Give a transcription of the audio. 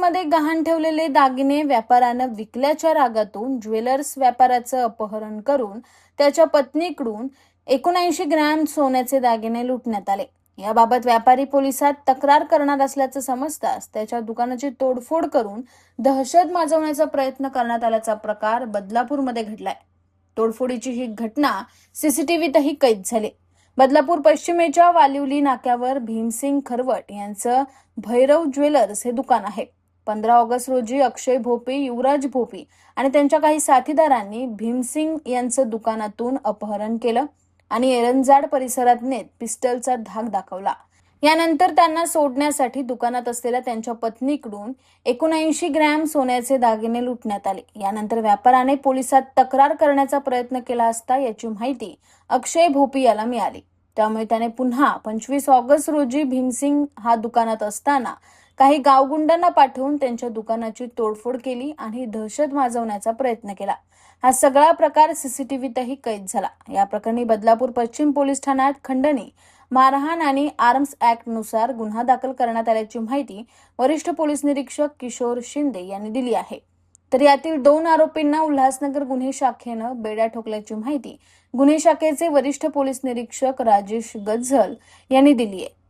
ज्वेलर्समध्ये गहाण ठेवलेले दागिने व्यापाऱ्यानं विकल्याच्या रागातून ज्वेलर्स व्यापाऱ्याचं अपहरण करून त्याच्या पत्नीकडून 79 ग्रॅम सोन्याचे दागिने लुटण्यात आले। याबाबत व्यापारी पोलिसात तक्रार करणार असल्याचं समजताच त्याच्या दुकानाची तोडफोड करून दहशत माजवण्याचा प्रयत्न करण्यात आल्याचा प्रकार बदलापूरमध्ये घडलाय। तोडफोडीची ही घटना सीसीटीव्हीतही कैद झाली। बदलापूर पश्चिमेच्या वालिवली नाक्यावर भीमसिंग खरवट यांचं भैरव ज्वेलर्स हे दुकान आहे। 15 ऑगस्ट रोजी अक्षय भोपी, युवराज भोपी आणि त्यांच्या काही साथीदारांनी भीमसिंग यांचं दुकानातून अपहरण केलं आणि एरंजाड परिसरात नेत पिस्टलचा धाक दाखवला। यानंतर त्यांना सोडण्यासाठी दुकानात असलेल्या त्यांच्या पत्नीकडून 79 ग्रॅम सोन्याचे दागिने लुटण्यात आले। यानंतर व्यापाऱ्याने पोलिसात तक्रार करण्याचा प्रयत्न केला असता याची माहिती अक्षय भोपी याला मिळाली। त्यामुळे त्याने पुन्हा 25 ऑगस्ट रोजी भीमसिंग हा दुकानात असताना काही गावगुंडांना पाठवून त्यांच्या दुकानाची तोडफोड केली आणि दहशत माजवण्याचा प्रयत्न केला। हा सगळा प्रकार सीसीटीव्हीतही कैद झाला। या प्रकरणी बदलापूर पश्चिम पोलीस ठाण्यात खंडणी, मारहाण आणि आर्म्स ऍक्ट नुसार गुन्हा दाखल करण्यात आल्याची माहिती वरिष्ठ पोलीस निरीक्षक किशोर शिंदे यांनी दिली आहे। तर यातील 2 आरोपींना उल्हासनगर गुन्हे शाखेनं बेड्या ठोकल्याची माहिती गुन्हे शाखेचे वरिष्ठ पोलीस निरीक्षक राजेश गझल यांनी दिली आहे।